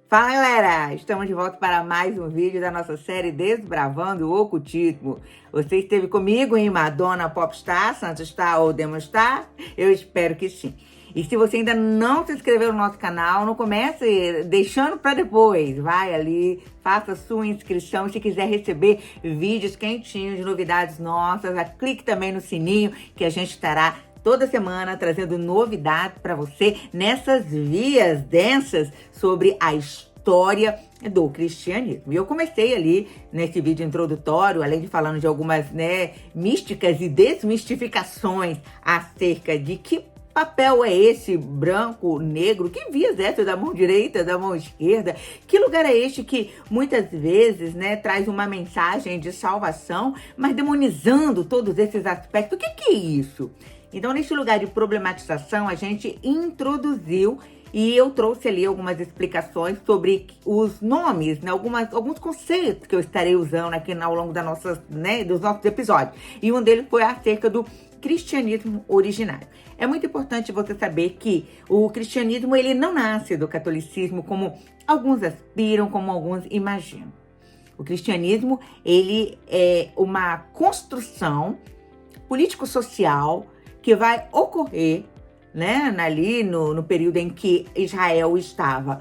Fala galera, estamos de volta para mais um vídeo da nossa série Desbravando o Ocultismo. Você esteve comigo em Madonna Popstar, Santo Star ou Demon Star? Eu espero que sim. E se você ainda não se inscreveu no nosso canal, não comece deixando para depois. Vai ali, faça sua inscrição. Se quiser receber vídeos quentinhos de novidades nossas, clique também no sininho que a gente estará toda semana trazendo novidades para você nessas vias densas sobre a história do cristianismo. E eu comecei ali nesse vídeo introdutório, além de falando de algumas místicas e desmistificações acerca de que papel é esse branco, negro? Que vias é essa da mão direita, da mão esquerda? Que lugar é este que muitas vezes traz uma mensagem de salvação, mas demonizando todos esses aspectos? O que é isso? Então, nesse lugar de problematização, a gente introduziu e eu trouxe ali algumas explicações sobre os nomes, alguns conceitos que eu estarei usando aqui ao longo dos nossos episódios. E um deles foi acerca do cristianismo originário. É muito importante você saber que o cristianismo ele não nasce do catolicismo como alguns aspiram, como alguns imaginam. O cristianismo ele é uma construção político-social que vai ocorrer, ali no período em que Israel estava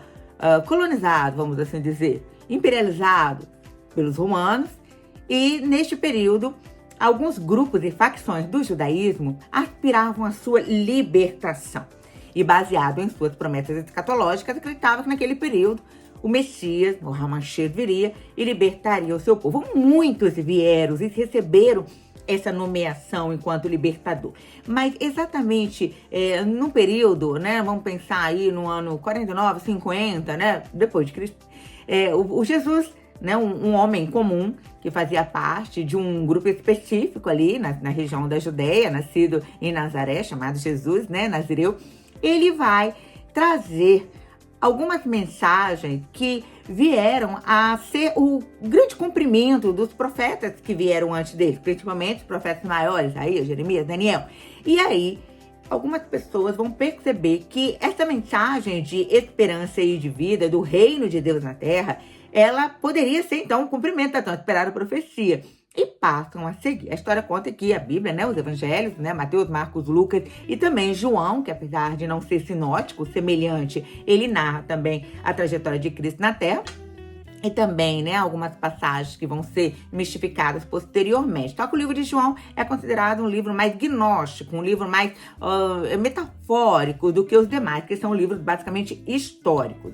colonizado, vamos assim dizer, imperializado pelos romanos, e neste período, alguns grupos e facções do judaísmo aspiravam à sua libertação. E baseado em suas promessas escatológicas, acreditavam que naquele período o Messias, o Hamashiach, viria e libertaria o seu povo. Muitos vieram e receberam essa nomeação enquanto libertador. Mas exatamente no período, vamos pensar aí no ano 49, 50, depois de Cristo, o Jesus, um homem comum que fazia parte de um grupo específico ali na região da Judéia, nascido em Nazaré, chamado Jesus, Nazireu, ele vai trazer algumas mensagens que vieram a ser o grande cumprimento dos profetas que vieram antes dele, principalmente os profetas maiores, aí Jeremias, Daniel. E aí, algumas pessoas vão perceber que essa mensagem de esperança e de vida, do reino de Deus na terra, ela poderia ser, então, um cumprimento da tão esperada profecia. E passam a seguir. A história conta que a Bíblia, os evangelhos, Mateus, Marcos, Lucas e também João, que apesar de não ser sinótico, semelhante, ele narra também a trajetória de Cristo na Terra. E também, algumas passagens que vão ser mistificadas posteriormente. Só que o livro de João é considerado um livro mais gnóstico, um livro mais metafórico do que os demais, que são livros basicamente históricos,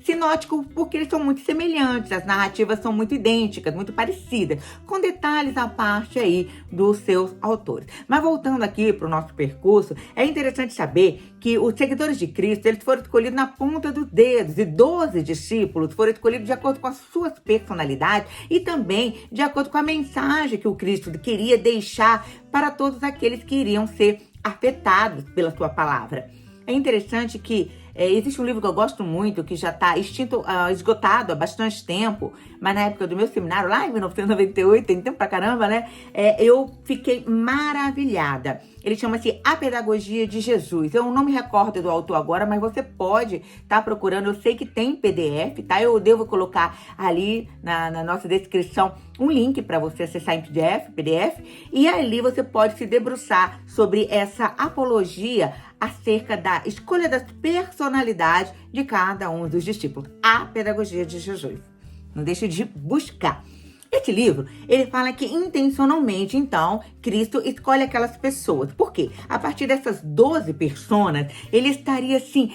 Sinóticos porque eles são muito semelhantes, as narrativas são muito idênticas, muito parecidas, com detalhes à parte aí dos seus autores. Mas voltando aqui para o nosso percurso, é interessante saber que os seguidores de Cristo, eles foram escolhidos na ponta dos dedos, e 12 discípulos foram escolhidos de acordo com as suas personalidades e também de acordo com a mensagem que o Cristo queria deixar para todos aqueles que iriam ser afetados pela sua palavra. É interessante que existe um livro que eu gosto muito, que já está esgotado há bastante tempo, mas na época do meu seminário, lá em 1998, tem tempo pra caramba, eu fiquei maravilhada. Ele chama-se A Pedagogia de Jesus. Eu não me recordo do autor agora, mas você pode estar procurando. Eu sei que tem PDF, tá? Eu devo colocar ali na nossa descrição um link para você acessar em PDF, e ali você pode se debruçar sobre essa apologia acerca da escolha das personalidades de cada um dos discípulos. A Pedagogia de Jesus. Não deixe de buscar. Esse livro, ele fala que intencionalmente, então, Cristo escolhe aquelas pessoas. Por quê? A partir dessas 12 personas, ele estaria, assim,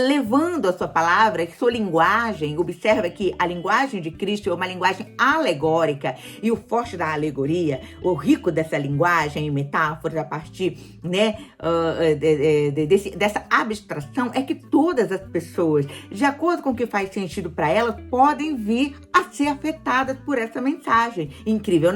levando a sua palavra, sua linguagem. Observa que a linguagem de Cristo é uma linguagem alegórica. E o forte da alegoria, o rico dessa linguagem e metáforas a partir, dessa abstração, é que todas as pessoas, de acordo com o que faz sentido para elas, podem vir a ser afetadas por essa mensagem. Incrível,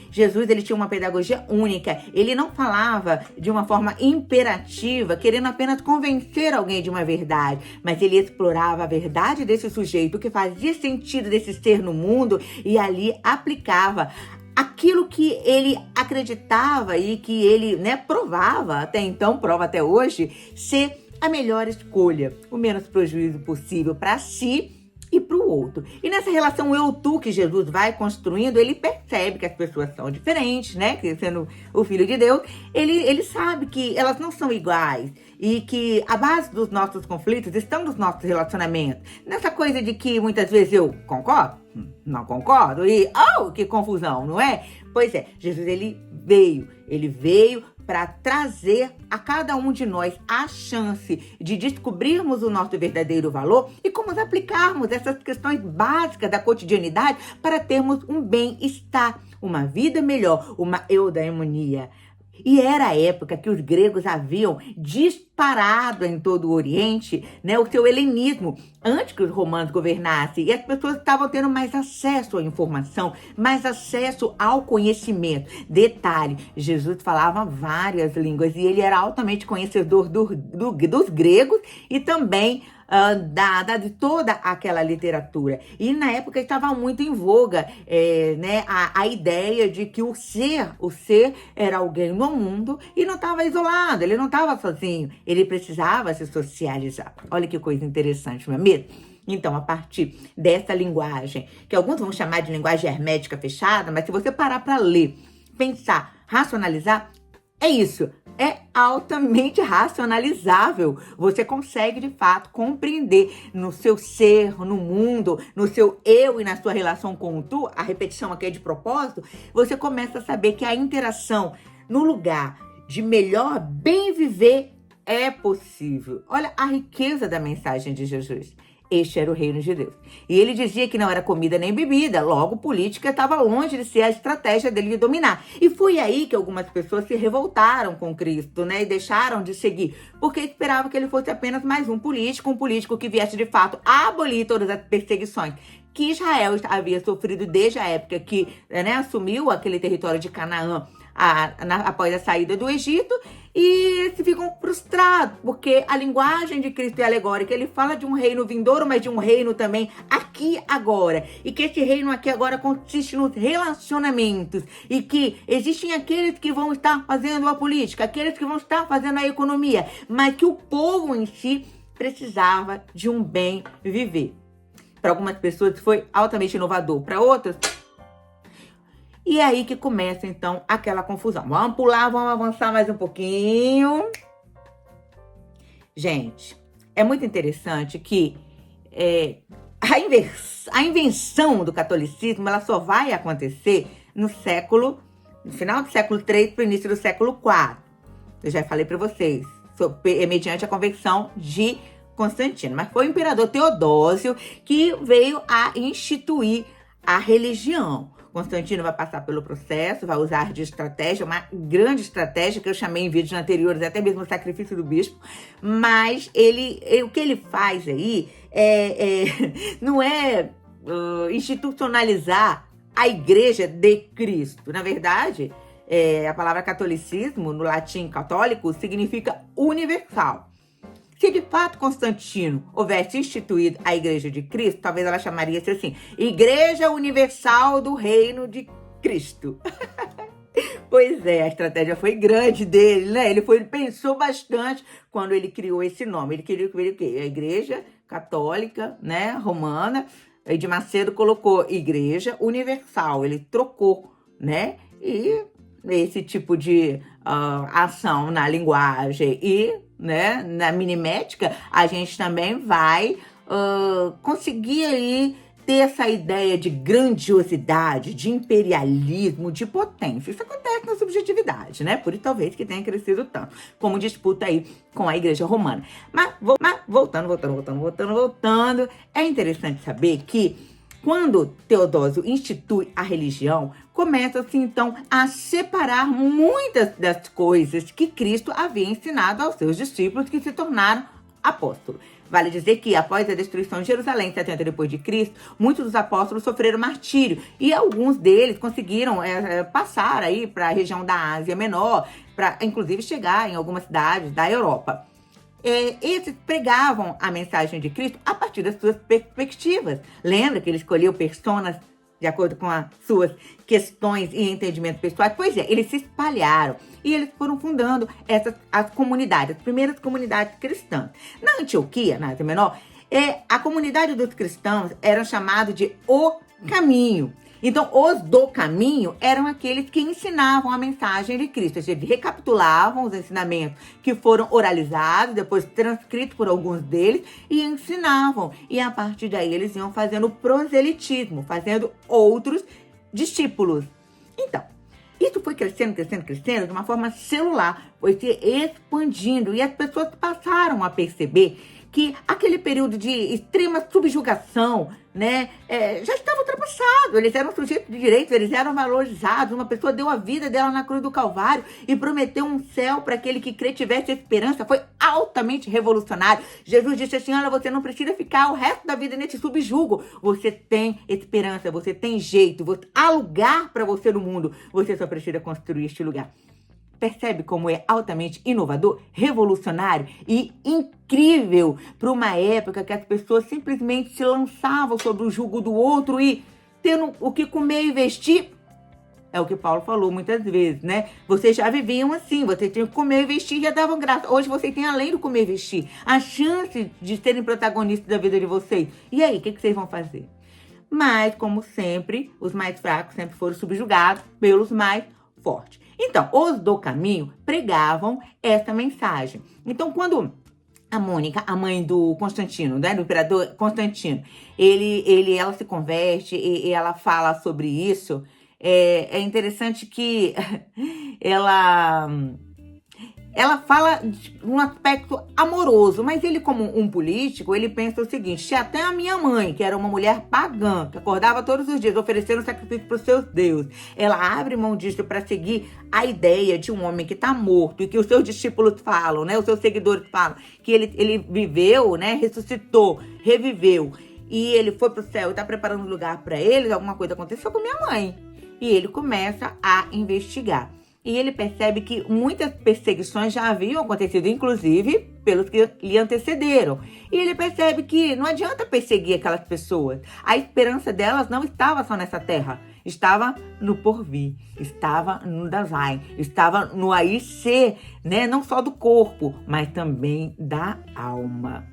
Jesus, ele tinha uma pedagogia única. Ele não falava de uma forma imperativa, querendo apenas convencer alguém de uma verdade, mas ele explorava a verdade desse sujeito, o que fazia sentido desse ser no mundo, e ali aplicava aquilo que ele acreditava e que ele, provava até então, prova até hoje, ser a melhor escolha, o menos prejuízo possível para si e ao outro. E nessa relação eu-tu que Jesus vai construindo, ele percebe que as pessoas são diferentes, né? Que sendo o Filho de Deus, ele sabe que elas não são iguais e que a base dos nossos conflitos estão nos nossos relacionamentos. Nessa coisa de que muitas vezes eu concordo, não concordo, e que confusão, não é? Pois é, Jesus ele veio para trazer a cada um de nós a chance de descobrirmos o nosso verdadeiro valor e como aplicarmos essas questões básicas da cotidianidade para termos um bem-estar, uma vida melhor, uma eudaimonia. E era a época que os gregos haviam disparado em todo o Oriente, né, o seu helenismo, antes que os romanos governassem. E as pessoas estavam tendo mais acesso à informação, mais acesso ao conhecimento. Detalhe, Jesus falava várias línguas e ele era altamente conhecedor dos gregos e também de toda aquela literatura. E na época estava muito em voga né, a ideia de que o ser era alguém no mundo e não estava isolado, ele não estava sozinho, ele precisava se socializar. Olha que coisa interessante, não é mesmo? Então, a partir dessa linguagem, que alguns vão chamar de linguagem hermética fechada, mas se você parar para ler, pensar, racionalizar, é isso. É altamente racionalizável. Você consegue, de fato, compreender no seu ser, no mundo, no seu eu e na sua relação com o tu, a repetição aqui é de propósito, você começa a saber que a interação no lugar de melhor bem viver é possível. Olha a riqueza da mensagem de Jesus. Este era o reino de Deus. E ele dizia que não era comida nem bebida, logo política estava longe de ser a estratégia dele de dominar. E foi aí que algumas pessoas se revoltaram com Cristo, né? E deixaram de seguir, porque esperavam que ele fosse apenas mais um político que viesse de fato abolir todas as perseguições que Israel havia sofrido desde a época que assumiu aquele território de Canaã após a saída do Egito, e se ficam frustrados, porque a linguagem de Cristo é alegórica. Ele fala de um reino vindouro, mas de um reino também aqui agora, e que esse reino aqui agora consiste nos relacionamentos, e que existem aqueles que vão estar fazendo a política, aqueles que vão estar fazendo a economia, mas que o povo em si precisava de um bem viver. Para algumas pessoas foi altamente inovador, para outras. E é aí que começa, então, aquela confusão. Vamos pular, vamos avançar mais um pouquinho. Gente, é muito interessante que a invenção do catolicismo ela só vai acontecer no final do século III para o início do século IV. Eu já falei para vocês, mediante a conversão de Constantino. Mas foi o imperador Teodósio que veio a instituir a religião. Constantino vai passar pelo processo, vai usar de estratégia, uma grande estratégia que eu chamei em vídeos anteriores, até mesmo o sacrifício do bispo, mas o que ele faz aí não é institucionalizar a Igreja de Cristo. Na verdade, a palavra catolicismo, no latim católico, significa universal. Se de fato Constantino houvesse instituído a Igreja de Cristo, talvez ela chamaria-se assim, Igreja Universal do Reino de Cristo. Pois é, a estratégia foi grande dele, né? Ele pensou bastante quando ele criou esse nome. Ele queria o quê? A Igreja Católica, né, Romana. E de Macedo colocou Igreja Universal. Ele trocou, né? E esse tipo de ação na linguagem e na minimética, a gente também vai conseguir aí ter essa ideia de grandiosidade, de imperialismo, de potência. Isso acontece na subjetividade, né? Por isso talvez que tenha crescido tanto, como disputa aí com a Igreja Romana. Mas voltando, é interessante saber que quando Teodósio institui a religião, começa-se então a separar muitas das coisas que Cristo havia ensinado aos seus discípulos que se tornaram apóstolos. Vale dizer que após a destruição de Jerusalém, 70 depois de Cristo, muitos dos apóstolos sofreram martírio e alguns deles conseguiram passar aí para a região da Ásia Menor, para inclusive chegar em algumas cidades da Europa. Eles pregavam a mensagem de Cristo a partir das suas perspectivas. Lembra que ele escolheu personas de acordo com as suas questões e entendimentos pessoais? Pois é, eles se espalharam e eles foram fundando as comunidades, as primeiras comunidades cristãs. Na Antioquia, na Ásia Menor, A comunidade dos cristãos era chamada de O Caminho. Então, os do caminho eram aqueles que ensinavam a mensagem de Cristo. Eles recapitulavam os ensinamentos que foram oralizados, depois transcritos por alguns deles, e ensinavam. E a partir daí eles iam fazendo proselitismo, fazendo outros discípulos. Então, isso foi crescendo de uma forma celular, foi se expandindo. E as pessoas passaram a perceber que aquele período de extrema subjugação, né, já estava ultrapassado. Eles eram sujeitos de direitos, eles eram valorizados. Uma pessoa deu a vida dela na cruz do Calvário e prometeu um céu para aquele que crê tivesse esperança. Foi altamente revolucionário. Jesus disse assim: olha, você não precisa ficar o resto da vida nesse subjugo. Você tem esperança, você tem jeito, há lugar para você no mundo. Você só precisa construir este lugar. Percebe como é altamente inovador, revolucionário e incrível para uma época que as pessoas simplesmente se lançavam sobre o jugo do outro e tendo o que comer e vestir? É o que Paulo falou muitas vezes, né? Vocês já viviam assim, vocês tinham que comer e vestir e já davam graça. Hoje vocês têm, além do comer e vestir, a chance de serem protagonistas da vida de vocês. E aí, o que vocês vão fazer? Mas, como sempre, os mais fracos sempre foram subjugados pelos mais fortes. Então, os do caminho pregavam essa mensagem. Então, quando a Mônica, a mãe do Constantino, né, do imperador Constantino, ela se converte e ela fala sobre isso, é interessante que ela fala de um aspecto amoroso, mas ele, como um político, ele pensa o seguinte: se até a minha mãe, que era uma mulher pagã, que acordava todos os dias oferecendo sacrifício para os seus deuses, ela abre mão disso para seguir a ideia de um homem que está morto, e que os seus discípulos falam, né, os seus seguidores falam, que ele viveu, né, ressuscitou, reviveu, e ele foi para o céu e está preparando lugar para eles, alguma coisa aconteceu com minha mãe. E ele começa a investigar. E ele percebe que muitas perseguições já haviam acontecido, inclusive pelos que lhe antecederam. E ele percebe que não adianta perseguir aquelas pessoas. A esperança delas não estava só nessa terra. Estava no porvir, estava no Dasein, estava no aí ser, né? Não só do corpo, mas também da alma.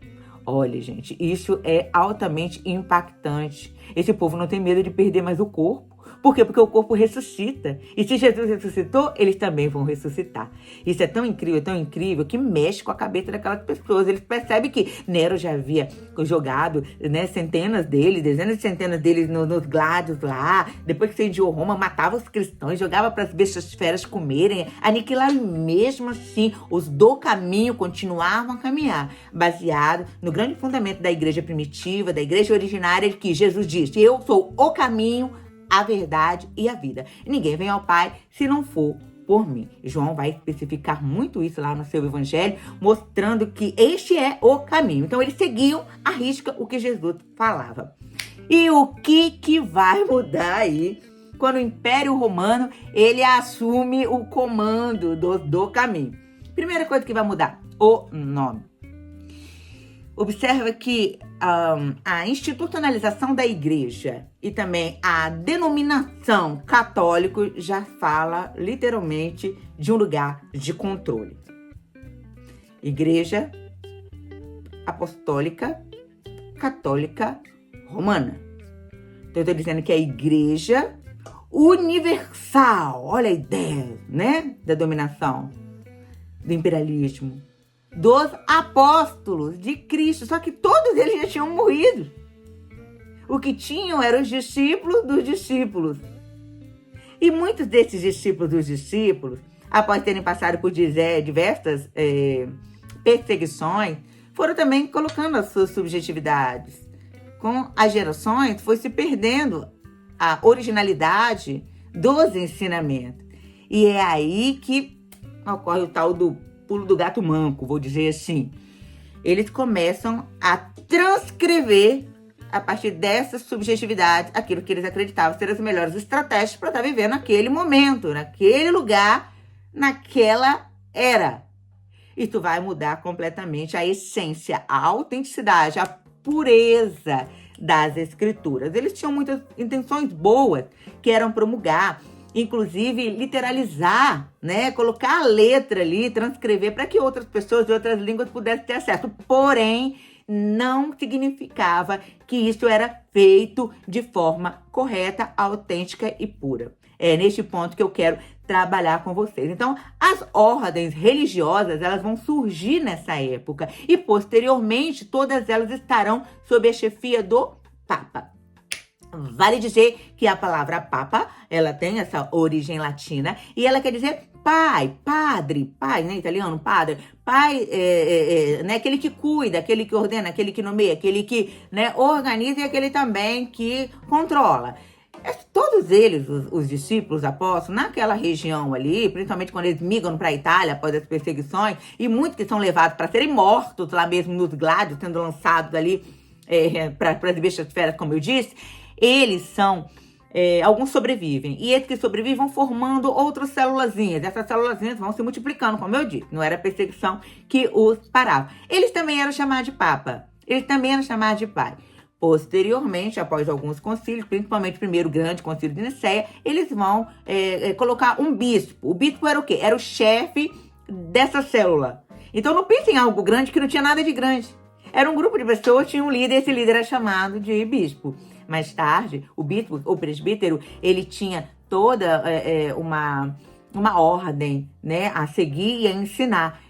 Olha, gente, isso é altamente impactante. Esse povo não tem medo de perder mais o corpo. Por quê? Porque o corpo ressuscita. E se Jesus ressuscitou, eles também vão ressuscitar. Isso é tão incrível, que mexe com a cabeça daquelas pessoas. Eles percebem que Nero já havia jogado, né, dezenas de centenas deles nos gládios lá. Depois que incendiou Roma, matava os cristãos, jogava para as bestas feras comerem, aniquilaram. Mesmo assim, os do caminho continuavam a caminhar, baseado no grande fundamento da igreja primitiva, da igreja originária, de que Jesus disse: eu sou o caminho, a verdade e a vida. E ninguém vem ao Pai se não for por mim. João vai especificar muito isso lá no seu evangelho, mostrando que este é o caminho. Então, eles seguiam à risca o que Jesus falava. E o que vai mudar aí quando o Império Romano ele assume o comando do caminho? Primeira coisa que vai mudar, o nome. Observa que a institucionalização da igreja e também a denominação católico já fala literalmente de um lugar de controle. Igreja Apostólica Católica Romana. Então, eu estou dizendo que é a igreja universal. Olha a ideia, né, da dominação, do imperialismo, dos apóstolos de Cristo, só que todos eles já tinham morrido. O que tinham eram os discípulos dos discípulos. E muitos desses discípulos dos discípulos, após terem passado por diversas perseguições, foram também colocando as suas subjetividades. Com as gerações, foi se perdendo a originalidade dos ensinamentos. E é aí que ocorre o tal do pulo do gato manco, vou dizer assim. Eles começam a transcrever, a partir dessas subjetividades, aquilo que eles acreditavam ser as melhores estratégias para estar vivendo naquele momento, naquele lugar, naquela era. Isso vai mudar completamente a essência, a autenticidade, a pureza das escrituras. Eles tinham muitas intenções boas, que eram promulgar, inclusive literalizar, né? Colocar a letra ali, transcrever para que outras pessoas de outras línguas pudessem ter acesso. Porém, não significava que isso era feito de forma correta, autêntica e pura. É neste ponto que eu quero trabalhar com vocês. Então, as ordens religiosas, elas vão surgir nessa época e, posteriormente, todas elas estarão sob a chefia do Papa. Vale dizer que a palavra Papa, ela tem essa origem latina e ela quer dizer pai, padre, pai, né, italiano, padre, pai, né, aquele que cuida, aquele que ordena, aquele que nomeia, aquele que, né, organiza e aquele também que controla. Todos eles, os discípulos, os apóstolos, naquela região ali, principalmente quando eles migram para a Itália após as perseguições, e muitos que são levados para serem mortos lá mesmo nos gládios, sendo lançados ali para as bestas feras, como eu disse, eles são... alguns sobrevivem. E esses que sobrevivem vão formando outras célulazinhas. Essas célulazinhas vão se multiplicando, como eu disse. Não era a perseguição que os parava. Eles também eram chamados de Papa. Eles também eram chamados de Pai. Posteriormente, após alguns concílios, principalmente o primeiro grande concílio de Nicéia, eles vão colocar um bispo. O bispo era o quê? Era o chefe dessa célula. Então não pense em algo grande que não tinha nada de grande. Era um grupo de pessoas, tinha um líder, esse líder era chamado de bispo. Mais tarde, o bispo, o presbítero, ele tinha toda uma ordem, né, a seguir e a ensinar.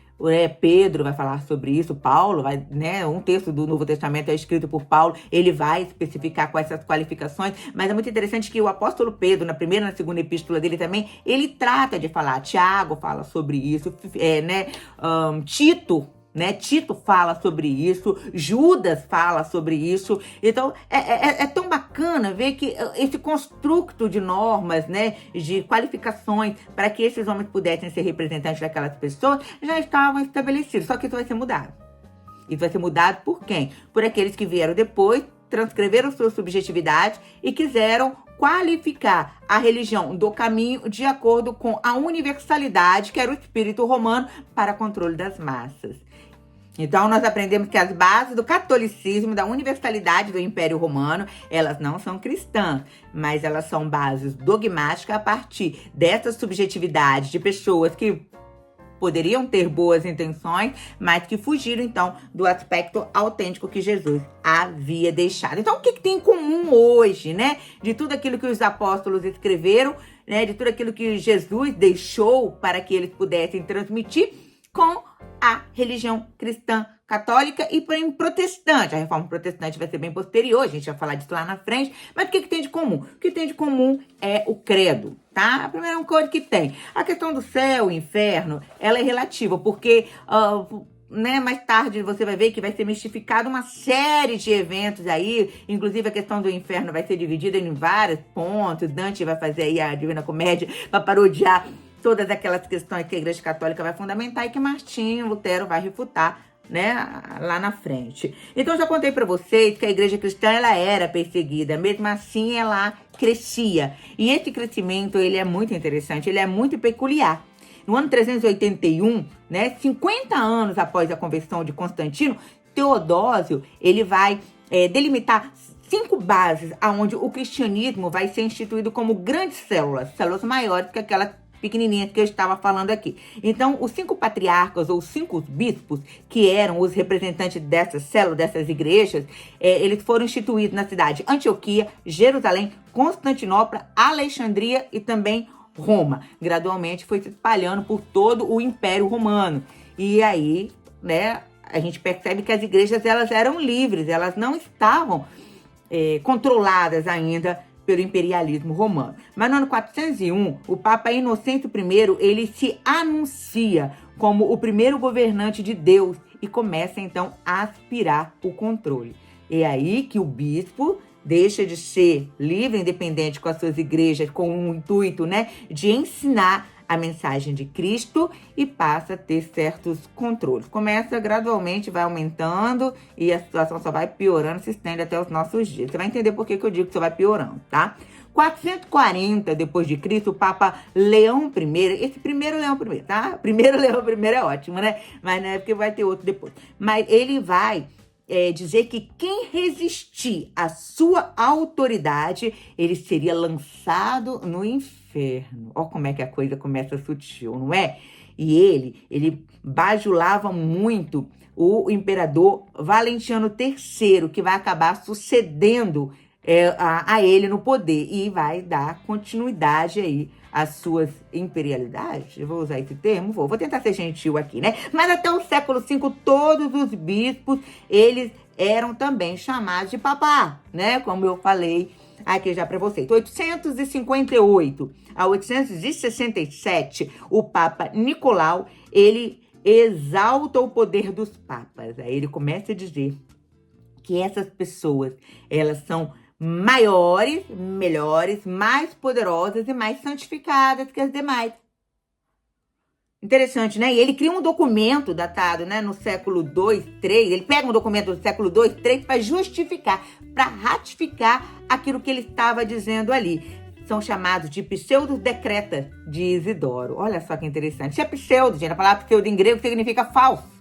Pedro vai falar sobre isso, Paulo vai, né, um texto do Novo Testamento é escrito por Paulo, ele vai especificar com essas qualificações, mas é muito interessante que o apóstolo Pedro, na primeira e na segunda epístola dele também, ele trata de falar, Tiago fala sobre isso, Tito fala sobre isso, Judas fala sobre isso. Então, é tão bacana ver que esse construto de normas, né, de qualificações para que esses homens pudessem ser representantes daquelas pessoas já estavam estabelecidos. Só que isso vai ser mudado. Isso vai ser mudado por quem? Por aqueles que vieram depois, transcreveram sua subjetividade e quiseram qualificar a religião do caminho de acordo com a universalidade que era o espírito romano para controle das massas. Então, nós aprendemos que as bases do catolicismo, da universalidade do Império Romano, elas não são cristãs, mas elas são bases dogmáticas a partir dessa subjetividade de pessoas que poderiam ter boas intenções, mas que fugiram, então, do aspecto autêntico que Jesus havia deixado. Então, o que tem em comum hoje, né? De tudo aquilo que os apóstolos escreveram, né? De tudo aquilo que Jesus deixou para que eles pudessem transmitir com a religião cristã católica e porém protestante. A reforma protestante vai ser bem posterior, a gente vai falar disso lá na frente. Mas o que tem de comum? O que tem de comum é o credo, tá? A primeira coisa que tem. A questão do céu e inferno, ela é relativa, porque... mais tarde você vai ver que vai ser mistificado uma série de eventos aí, inclusive a questão do inferno vai ser dividida em vários pontos. Dante vai fazer aí a Divina Comédia para parodiar todas aquelas questões que a Igreja Católica vai fundamentar e que Martinho Lutero vai refutar, né, lá na frente. Então, eu já contei para vocês que a Igreja Cristã, ela era perseguida, mesmo assim ela crescia. E esse crescimento, ele é muito interessante, ele é muito peculiar. No ano 381, né, 50 anos após a conversão de Constantino, Teodósio, ele vai delimitar 5 bases aonde o cristianismo vai ser instituído como grandes células maiores que aquelas pequenininhas que eu estava falando aqui. Então, os 5 patriarcas ou 5 bispos, que eram os representantes dessas células, dessas igrejas, eles foram instituídos na cidade de Antioquia, Jerusalém, Constantinopla, Alexandria e também Roma. Gradualmente foi se espalhando por todo o Império Romano. E aí, né, a gente percebe que as igrejas, elas eram livres, elas não estavam controladas ainda pelo imperialismo romano. Mas no ano 401, o Papa Inocêncio I, ele se anuncia como o primeiro governante de Deus e começa então a aspirar o controle. É aí que o bispo deixa de ser livre, independente com as suas igrejas, com o intuito, né, de ensinar a mensagem de Cristo e passa a ter certos controles. Começa gradualmente, vai aumentando e a situação só vai piorando, se estende até os nossos dias. Você vai entender por que eu digo que só vai piorando, tá? 440 depois de Cristo, o Papa Leão I, esse primeiro Leão I, tá? Primeiro Leão I é ótimo, né? Mas não é porque vai ter outro depois. Mas ele vai dizer que quem resistir à sua autoridade, ele seria lançado no inferno. Olha como é que a coisa começa sutil, não é? E ele bajulava muito o imperador Valentiniano III, que vai acabar sucedendo a ele no poder e vai dar continuidade aí às suas imperialidades. Eu vou usar esse termo? Vou tentar ser gentil aqui, né? Mas até o século V, todos os bispos, eles eram também chamados de papá, né? Como eu falei aqui já para vocês. 858 a 867, o Papa Nicolau, ele exalta o poder dos papas. Aí ele começa a dizer que essas pessoas, elas são maiores, melhores, mais poderosas e mais santificadas que as demais. Interessante, né? E ele cria um documento datado, né, no século II, III. Ele pega um documento do século II, III para justificar, para ratificar aquilo que ele estava dizendo ali. São chamados de pseudo-decreta de Isidoro. Olha só que interessante. Se é pseudo, gente, a palavra pseudo em grego significa falso.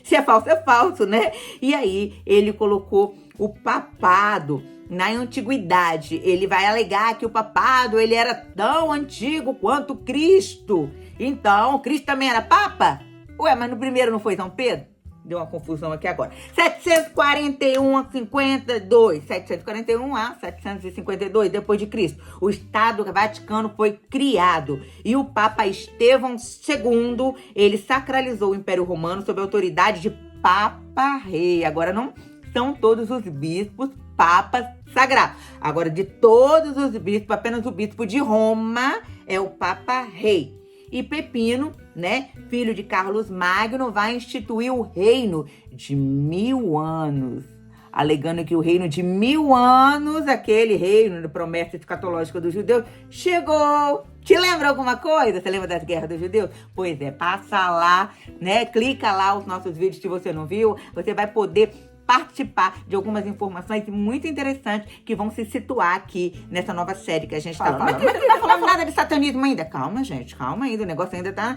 Se é falso, né? E aí ele colocou o papado na antiguidade. Ele vai alegar que o papado ele era tão antigo quanto Cristo. Então, Cristo também era papa? Ué, mas no primeiro não foi São Pedro? Deu uma confusão aqui agora. 741 a 52. 741 a 752 depois de Cristo. O Estado Vaticano foi criado. E o Papa Estevão II, ele sacralizou o Império Romano sob a autoridade de Papa Rei. Agora não são todos os bispos papas sagrados. Agora, de todos os bispos, apenas o bispo de Roma é o Papa Rei. E Pepino, né, filho de Carlos Magno, vai instituir o reino de 1000 anos. Alegando que o reino de 1000 anos, aquele reino da promessa escatológica dos judeus, chegou. Te lembra alguma coisa? Você lembra das guerras dos judeus? Pois é, passa lá, né? Clica lá os nossos vídeos se você não viu. Você vai poder participar de algumas informações muito interessantes que vão se situar aqui nessa nova série que a gente está falando. Mas não tá falando nada de satanismo ainda. Calma, gente, calma ainda. O negócio ainda tá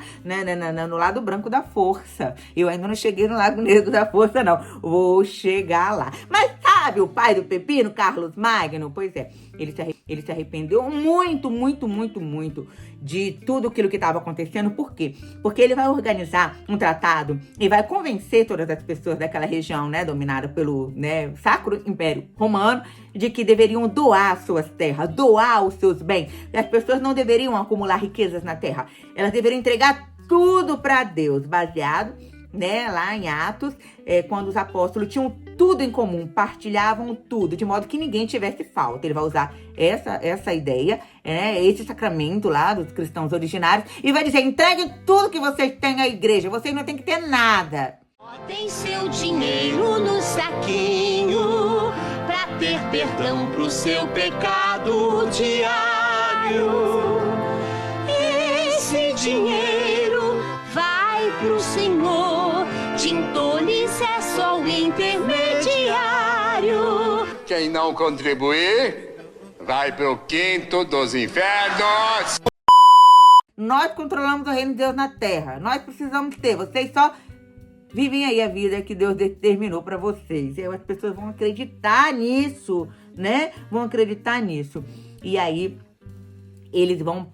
no lado branco da força. Eu ainda não cheguei no lado negro da força, não. Vou chegar lá. Mas sabe o pai do Pepino, Carlos Magno? Pois é, ele se arrependeu muito, muito, muito, muito de tudo aquilo que estava acontecendo. Por quê? Porque ele vai organizar um tratado e vai convencer todas as pessoas daquela região, né, dominada pelo, né, Sacro Império Romano, de que deveriam doar suas terras, doar os seus bens. As pessoas não deveriam acumular riquezas na terra. Elas deveriam entregar tudo para Deus, baseado, né, lá em Atos, quando os apóstolos tinham tudo em comum, partilhavam tudo, de modo que ninguém tivesse falta. Ele vai usar essa ideia, esse sacramento lá dos cristãos originários, e vai dizer: entreguem tudo que vocês têm à igreja, vocês não têm que ter nada. Botem seu dinheiro no saquinho, pra ter perdão pro seu pecado diário. Esse dinheiro vai pro Senhor, Tintones é só o intermediário. Quem não contribuir, vai pro quinto dos infernos. Nós controlamos o reino de Deus na terra. Nós precisamos ter. Vocês só vivem aí a vida que Deus determinou para vocês. E aí as pessoas vão acreditar nisso, né? Vão acreditar nisso. E aí eles vão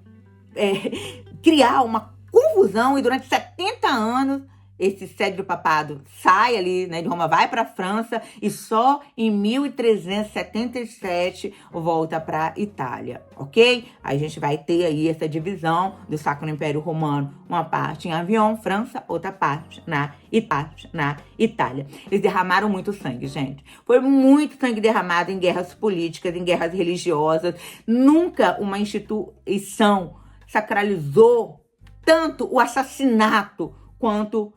criar uma confusão, e durante 70 anos esse cédro papado sai ali, né, de Roma, vai para a França, e só em 1377 volta para a Itália, ok? Aí a gente vai ter aí essa divisão do Sacro Império Romano, uma parte em Avignon, França, outra parte na Itália. Eles derramaram muito sangue, gente. Foi muito sangue derramado em guerras políticas, em guerras religiosas. Nunca uma instituição sacralizou tanto o assassinato quanto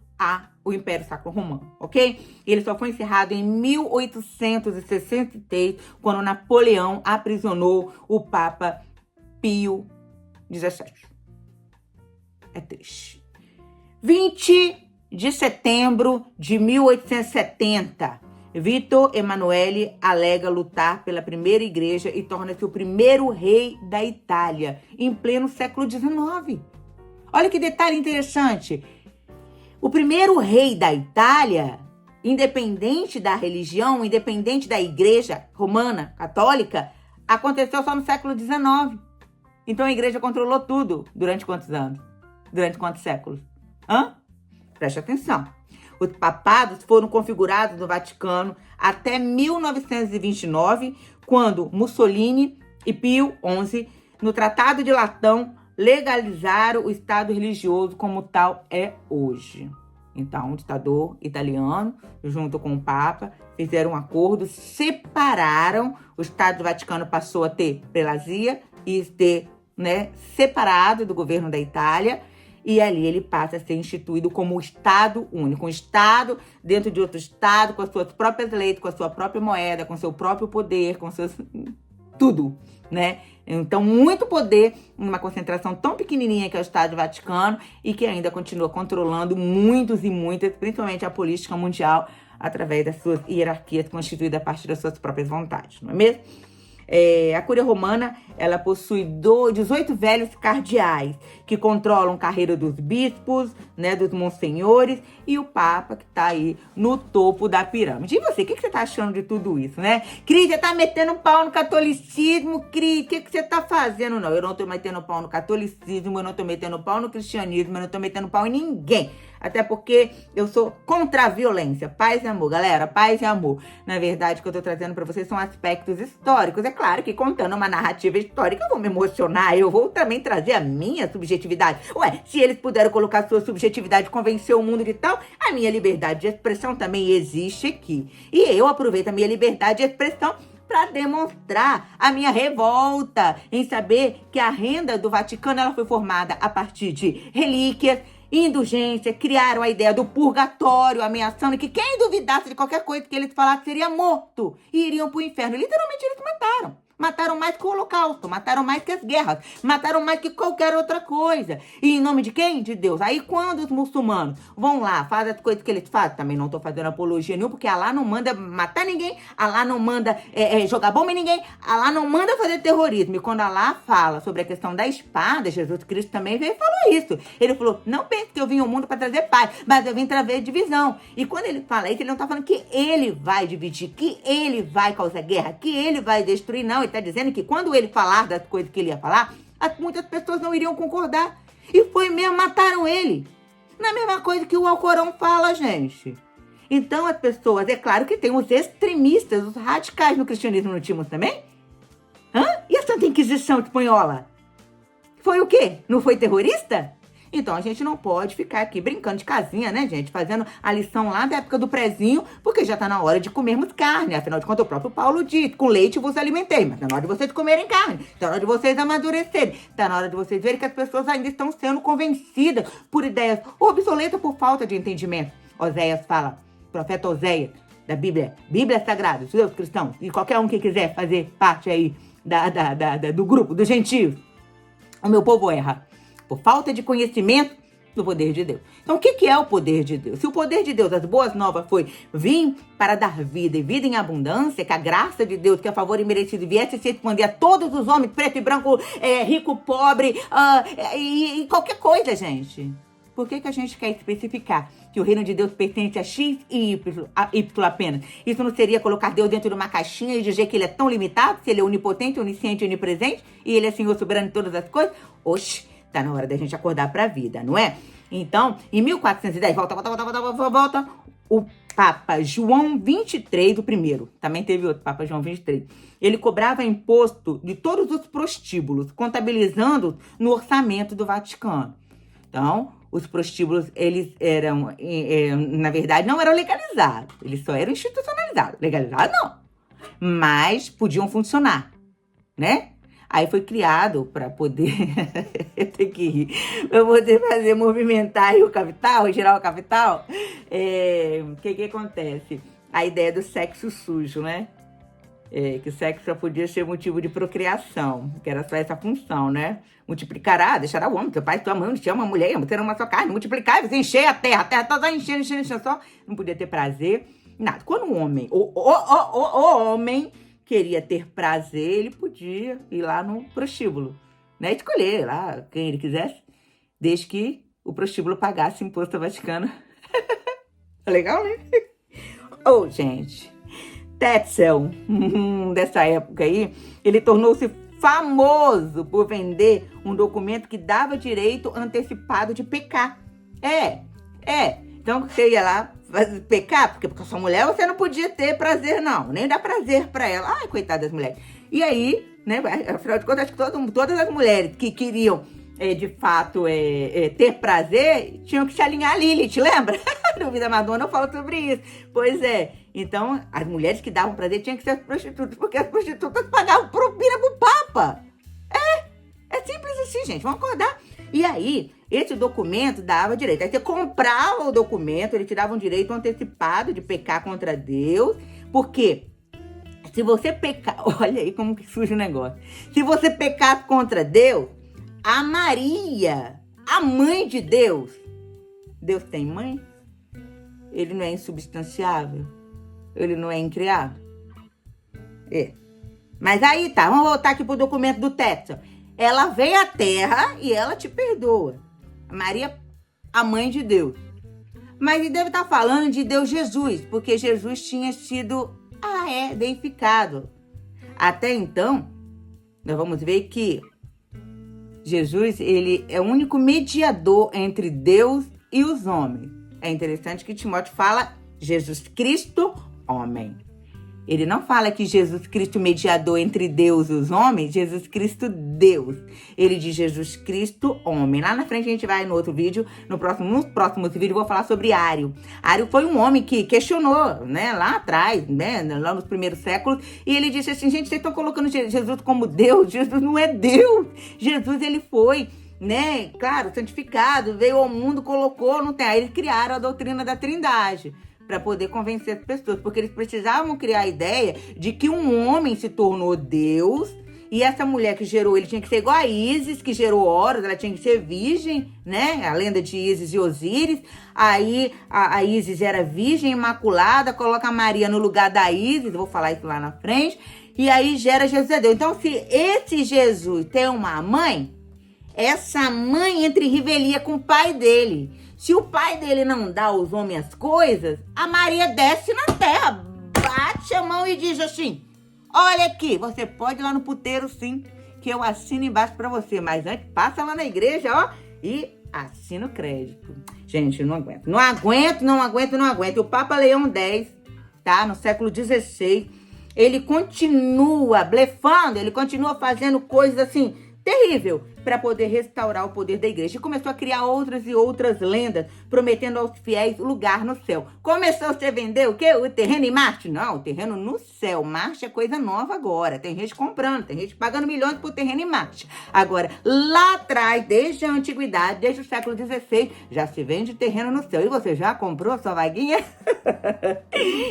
o Império Sacro Romano, ok? Ele só foi encerrado em 1863, quando Napoleão aprisionou o Papa Pio XVII. É triste. 20 de setembro de 1870, Vitor Emanuele alega lutar pela primeira igreja e torna-se o primeiro rei da Itália, em pleno século XIX. Olha que detalhe interessante. O primeiro rei da Itália, independente da religião, independente da igreja romana, católica, aconteceu só no século XIX. Então a igreja controlou tudo durante quantos anos? durante quantos séculos? Preste atenção. Os papados foram configurados no Vaticano até 1929, quando Mussolini e Pio XI, no Tratado de Latão, legalizaram o Estado religioso como tal é hoje. Então, o ditador italiano, junto com o Papa, fizeram um acordo, separaram, o Estado do Vaticano passou a ter prelazia e ter, separado do governo da Itália, e ali ele passa a ser instituído como um Estado único, um Estado dentro de outro Estado, com as suas próprias leis, com a sua própria moeda, com seu próprio poder, com seus... tudo, né? Então, muito poder numa concentração tão pequenininha que é o Estado do Vaticano e que ainda continua controlando muitos e muitas, principalmente a política mundial, através das suas hierarquias constituídas a partir das suas próprias vontades, não é mesmo? A Cúria Romana, ela possui 18 velhos cardeais que controlam a carreira dos bispos, dos monsenhores e o Papa que está aí no topo da pirâmide. E você, o que você está achando de tudo isso, né? Cris, você está metendo pau no catolicismo, Cris, o que você está fazendo? Não, eu não estou metendo pau no catolicismo, eu não estou metendo pau no cristianismo, eu não estou metendo pau em ninguém. Até porque eu sou contra a violência. Paz e amor, galera, paz e amor. Na verdade, o que eu tô trazendo pra vocês são aspectos históricos. É claro que contando uma narrativa histórica eu vou me emocionar, eu vou também trazer a minha subjetividade. Ué, se eles puderam colocar a sua subjetividade e convencer o mundo de tal, a minha liberdade de expressão também existe aqui. E eu aproveito a minha liberdade de expressão para demonstrar a minha revolta em saber que a renda do Vaticano ela foi formada a partir de relíquias, indulgência, criaram a ideia do purgatório, ameaçando que quem duvidasse de qualquer coisa que eles falassem seria morto e iriam para o inferno. Literalmente eles mataram. Mataram mais que o Holocausto, mataram mais que as guerras, mataram mais que qualquer outra coisa. E em nome de quem? De Deus. Aí quando os muçulmanos vão lá, fazem as coisas que eles fazem, também não estou fazendo apologia nenhuma, porque Alá não manda matar ninguém, Alá não manda jogar bomba em ninguém, Alá não manda fazer terrorismo. E quando Alá fala sobre a questão da espada, Jesus Cristo também veio e falou isso. Ele falou, não pense que eu vim ao mundo para trazer paz, mas eu vim trazer divisão. E quando ele fala isso, ele não está falando que ele vai dividir, que ele vai causar guerra, que ele vai destruir, não. Ele está dizendo que quando ele falar das coisas que ele ia falar, muitas pessoas não iriam concordar. E foi mesmo, mataram ele. Não é a mesma coisa que o Alcorão fala, gente. Então as pessoas, é claro que tem os extremistas, os radicais no cristianismo, não tínhamos também? E a Santa Inquisição espanhola? Foi o quê? Não foi terrorista? Então a gente não pode ficar aqui brincando de casinha, né, gente? Fazendo a lição lá da época do prezinho, porque já tá na hora de comermos carne. Afinal de contas, o próprio Paulo diz, com leite vos alimentei, mas tá na hora de vocês comerem carne. Tá na hora de vocês amadurecerem. Tá na hora de vocês verem que as pessoas ainda estão sendo convencidas por ideias obsoletas por falta de entendimento. Oséias fala, profeta Oséias, da Bíblia Sagrada, judeus cristãos, e qualquer um que quiser fazer parte aí do grupo, dos gentios. O meu povo erra por falta de conhecimento do poder de Deus. Então, o que é o poder de Deus? Se o poder de Deus, as boas novas, foi vir para dar vida e vida em abundância, que a graça de Deus, que a favor e merecido, viesse se expandir a todos os homens, preto e branco, rico, pobre, e qualquer coisa, gente. Por que a gente quer especificar que o reino de Deus pertence a X e Y apenas? Isso não seria colocar Deus dentro de uma caixinha e dizer que ele é tão limitado, se ele é onipotente, onisciente e onipresente, e ele é Senhor soberano de todas as coisas? Oxe, tá na hora da gente acordar para a vida, não é? Então, em 1410, volta, o Papa João 23, o primeiro, também teve outro, Papa João 23, ele cobrava imposto de todos os prostíbulos, contabilizando no orçamento do Vaticano. Então, os prostíbulos, eles eram, na verdade, não eram legalizados, eles só eram institucionalizados. Legalizados, não, mas podiam funcionar, né? Aí foi criado para poder, eu tenho que rir, para poder fazer movimentar aí o capital, girar o capital. O que acontece? A ideia do sexo sujo, né? Que o sexo só podia ser motivo de procriação, que era só essa função, né? Multiplicará, deixará o homem, teu pai, tua mãe, te ama a mulher, ter uma só carne, multiplicar, você encher a terra tá só enchendo, só, não podia ter prazer, nada. Quando o homem, o homem queria ter prazer, ele podia ir lá no prostíbulo, né? Escolher lá quem ele quisesse, desde que o prostíbulo pagasse imposto ao Vaticano. Legal, né? Gente, Tetzel, dessa época aí, ele tornou-se famoso por vender um documento que dava direito antecipado de pecar. Então você ia lá pecar, porque com a sua mulher você não podia ter prazer, não. Nem dar prazer pra ela. Ai, coitada das mulheres. E aí, né, afinal de contas, acho que todas as mulheres que queriam, de fato, ter prazer, tinham que se alinhar a Lilith, lembra? No Vida Madonna eu falo sobre isso. Pois é. Então, as mulheres que davam prazer tinham que ser as prostitutas, porque as prostitutas pagavam propina pro Papa. É simples assim, gente. Vamos acordar. E aí, esse documento dava direito. Aí você comprava o documento, ele te dava um direito antecipado de pecar contra Deus. Porque se você pecar... Olha aí como que surge o negócio. Se você pecar contra Deus, a Maria, a mãe de Deus... Deus tem mãe? Ele não é insubstanciável? Ele não é incriado? Mas aí tá, vamos voltar aqui pro documento do Texas. Ela vem à Terra e ela te perdoa. Maria, a mãe de Deus. Mas ele deve estar falando de Deus Jesus, porque Jesus tinha sido deificado. Até então, nós vamos ver que Jesus, ele é o único mediador entre Deus e os homens. É interessante que Timóteo fala Jesus Cristo, homem. Ele não fala que Jesus Cristo mediador entre Deus e os homens, Jesus Cristo Deus. Ele diz Jesus Cristo homem. Lá na frente a gente vai no outro vídeo, nos próximos vídeos eu vou falar sobre Ário. Ário foi um homem que questionou, né, lá atrás, né, lá nos primeiros séculos, e ele disse assim, gente, vocês estão colocando Jesus como Deus? Jesus não é Deus. Jesus, ele foi, né, claro, santificado, veio ao mundo, colocou, não tem. Aí eles criaram a doutrina da Trindade, para poder convencer as pessoas, porque eles precisavam criar a ideia de que um homem se tornou Deus, e essa mulher que gerou ele tinha que ser igual a Ísis, que gerou Horus, ela tinha que ser virgem, né? A lenda de Ísis e Osíris. Aí a Ísis era virgem, imaculada, coloca a Maria no lugar da Ísis, vou falar isso lá na frente, e aí gera Jesus a Deus. Então, se esse Jesus tem uma mãe, essa mãe entra em revelia com o pai dele. Se o pai dele não dá aos homens as coisas, a Maria desce na terra, bate a mão e diz assim, olha aqui, você pode ir lá no puteiro sim, que eu assino embaixo pra você, mas antes passa lá na igreja, ó, e assina o crédito. Gente, eu não aguento. Não aguento. O Papa Leão X, tá, no século XVI, ele continua blefando, ele continua fazendo coisas assim, terrível, para poder restaurar o poder da igreja. E começou a criar outras e outras lendas, prometendo aos fiéis lugar no céu. Começou a se vender o quê? O terreno em Marte? Não, o terreno no céu. Marte é coisa nova agora. Tem gente comprando, tem gente pagando milhões por terreno em Marte. Agora, lá atrás, desde a antiguidade, desde o século XVI, já se vende terreno no céu. E você já comprou a sua vaguinha?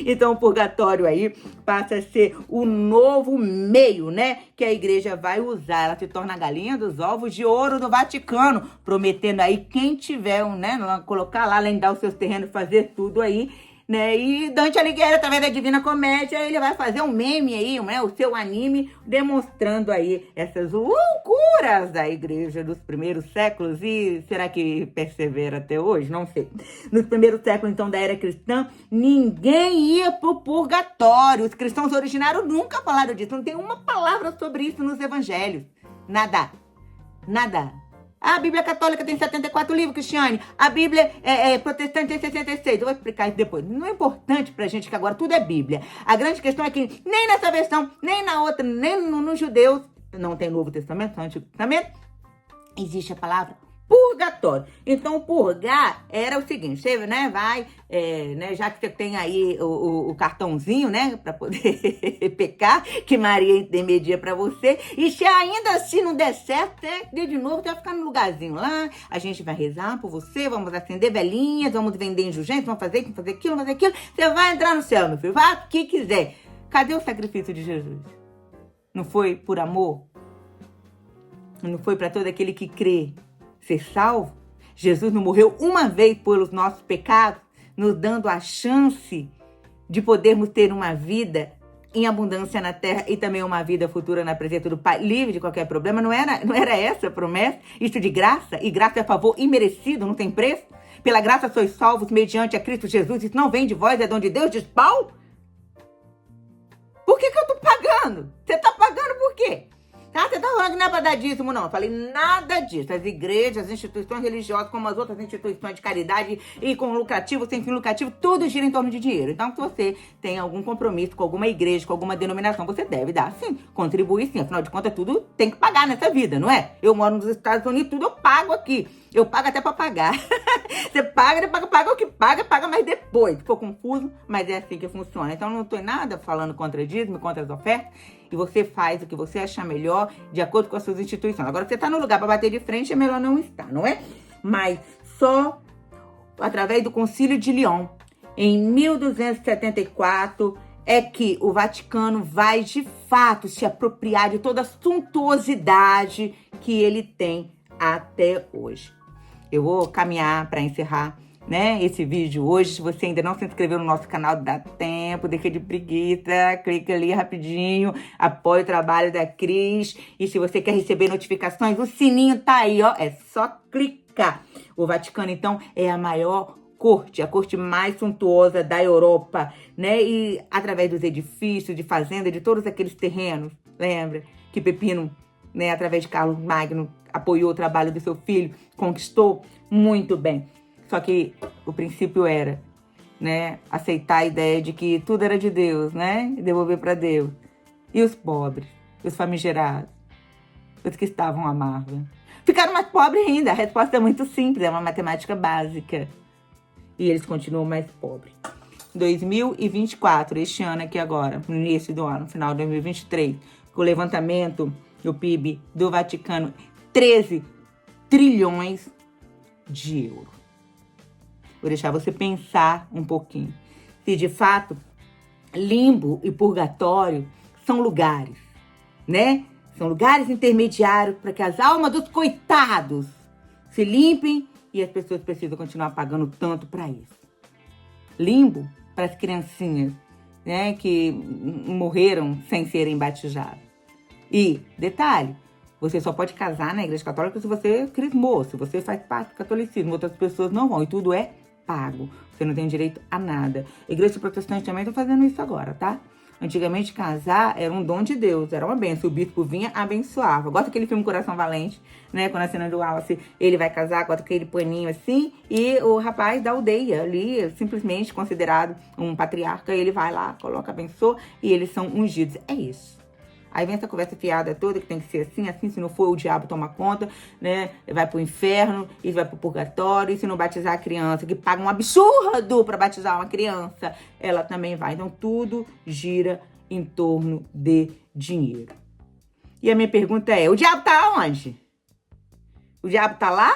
Então, o purgatório aí passa a ser o novo meio, né? Que a igreja vai usar. Ela se torna a galinha dos ovos de ouro do Vaticano, prometendo aí quem tiver, né, colocar lá, além de dar os seus terrenos, fazer tudo aí, né, e Dante Alighieri, através da Divina Comédia, ele vai fazer um meme aí, né, o seu anime, demonstrando aí essas loucuras da igreja dos primeiros séculos, e será que persevera até hoje? Não sei. Nos primeiros séculos, então, da era cristã, ninguém ia pro purgatório. Os cristãos originários nunca falaram disso, não tem uma palavra sobre isso nos evangelhos. Nada. A Bíblia Católica tem 74 livros, Cristiane. A Bíblia protestante tem 66. Eu vou explicar isso depois. Não é importante pra gente que agora tudo é Bíblia. A grande questão é que nem nessa versão, nem na outra, nem nos judeus, não tem Novo Testamento, só Antigo Testamento, existe a palavra purgatório. Então, purgar era o seguinte, você, né, vai, né, já que você tem aí o cartãozinho, né, para poder pecar, que Maria intermedia para você, e se ainda assim não der certo, de novo, você vai ficar no lugarzinho lá, a gente vai rezar por você, vamos acender velhinhas, vamos vender indulgência, vamos fazer aquilo, você vai entrar no céu, meu filho, vá o que quiser. Cadê o sacrifício de Jesus? Não foi por amor? Não foi para todo aquele que crê ser salvo? Jesus não morreu uma vez pelos nossos pecados, nos dando a chance de podermos ter uma vida em abundância na terra e também uma vida futura na presença do Pai, livre de qualquer problema? Não era essa a promessa? Isso de graça? E graça é favor imerecido, não tem preço? Pela graça sois salvos mediante a Cristo Jesus. Isso não vem de vós, é dom de Deus, diz Paulo. Por que eu tô pagando? Você tá pagando por quê? Tá? Você falando que não é para dar dízimo, não. Eu falei nada disso. As igrejas, as instituições religiosas, como as outras instituições de caridade e com lucrativo, sem fim lucrativo, tudo gira em torno de dinheiro. Então, se você tem algum compromisso com alguma igreja, com alguma denominação, você deve dar, sim. Contribuir, sim. Afinal de contas, tudo tem que pagar nessa vida, não é? Eu moro nos Estados Unidos, tudo eu pago aqui. Eu pago até para pagar. Você paga, paga o que paga mais depois. Ficou confuso, mas é assim que funciona. Então, não estou em nada falando contra dízimo, contra as ofertas. E você faz o que você achar melhor, de acordo com as suas instituições. Agora, você está no lugar para bater de frente, é melhor não estar, não é? Mas só através do Concílio de Lyon, em 1274, é que o Vaticano vai, de fato, se apropriar de toda a suntuosidade que ele tem até hoje. Eu vou caminhar para encerrar, né, esse vídeo hoje. Se você ainda não se inscreveu no nosso canal, dá tempo, deixa de preguiça, clica ali rapidinho, apoia o trabalho da Cris. E se você quer receber notificações, o sininho tá aí, ó, é só clicar. O Vaticano, então, é a maior corte, a corte mais suntuosa da Europa, né, e através dos edifícios, de fazenda, de todos aqueles terrenos, lembra? Que Pepino, né, através de Carlos Magno, apoiou o trabalho do seu filho, conquistou muito bem. Só que o princípio era, né, aceitar a ideia de que tudo era de Deus, né, e devolver para Deus. E os pobres, os famigerados, os que estavam à margem, ficaram mais pobres ainda. A resposta é muito simples, é uma matemática básica. E eles continuam mais pobres. 2024, este ano aqui agora, no início do ano, final de 2023, com o levantamento do PIB do Vaticano, 13 trilhões de euros. Vou deixar você pensar um pouquinho. Se de fato, limbo e purgatório são lugares, né? São lugares intermediários para que as almas dos coitados se limpem e as pessoas precisam continuar pagando tanto para isso. Limbo para as criancinhas, né, que morreram sem serem batizadas. E, detalhe, você só pode casar na Igreja Católica se você crismou, se você faz parte do catolicismo. Outras pessoas não vão, e tudo é pago. Você não tem direito a nada. Igreja protestante também está fazendo isso agora, tá? Antigamente, casar era um dom de Deus, era uma benção. O bispo vinha, abençoava. Gosta daquele filme Coração Valente, né? Quando a cena do Wallace, ele vai casar, bota aquele paninho assim, e o rapaz da aldeia ali, simplesmente considerado um patriarca, ele vai lá, coloca, abençoa, e eles são ungidos. É isso. Aí vem essa conversa fiada toda, que tem que ser assim, se não for o diabo toma conta, né? Vai pro inferno, e vai pro purgatório, e se não batizar a criança, que paga um absurdo para batizar uma criança, ela também vai. Então tudo gira em torno de dinheiro. E a minha pergunta é, o diabo tá onde? O diabo tá lá?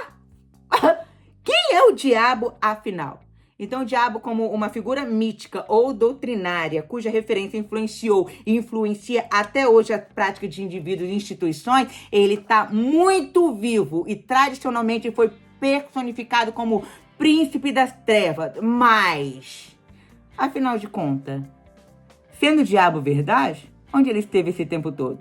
Quem é o diabo, afinal? Então, o diabo, como uma figura mítica ou doutrinária, cuja referência influenciou e influencia até hoje a prática de indivíduos e instituições, ele está muito vivo e tradicionalmente foi personificado como príncipe das trevas. Mas, afinal de contas, sendo o diabo verdade, onde ele esteve esse tempo todo?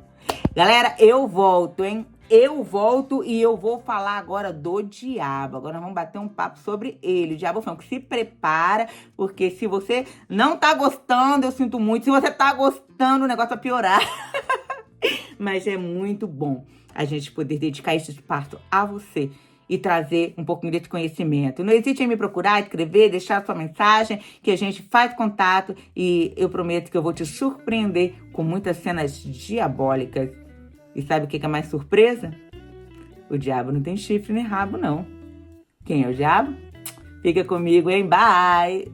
Galera, eu volto, hein? Eu volto e eu vou falar agora do diabo. Agora nós vamos bater um papo sobre ele. O diabo falando que se prepara, porque se você não tá gostando, eu sinto muito. Se você tá gostando, o negócio vai piorar. Mas é muito bom a gente poder dedicar esse espaço a você e trazer um pouquinho desse conhecimento. Não hesite em me procurar, escrever, deixar sua mensagem, que a gente faz contato e eu prometo que eu vou te surpreender com muitas cenas diabólicas. E sabe o que é mais surpresa? O diabo não tem chifre nem rabo, não. Quem é o diabo? Fica comigo, hein? Bye!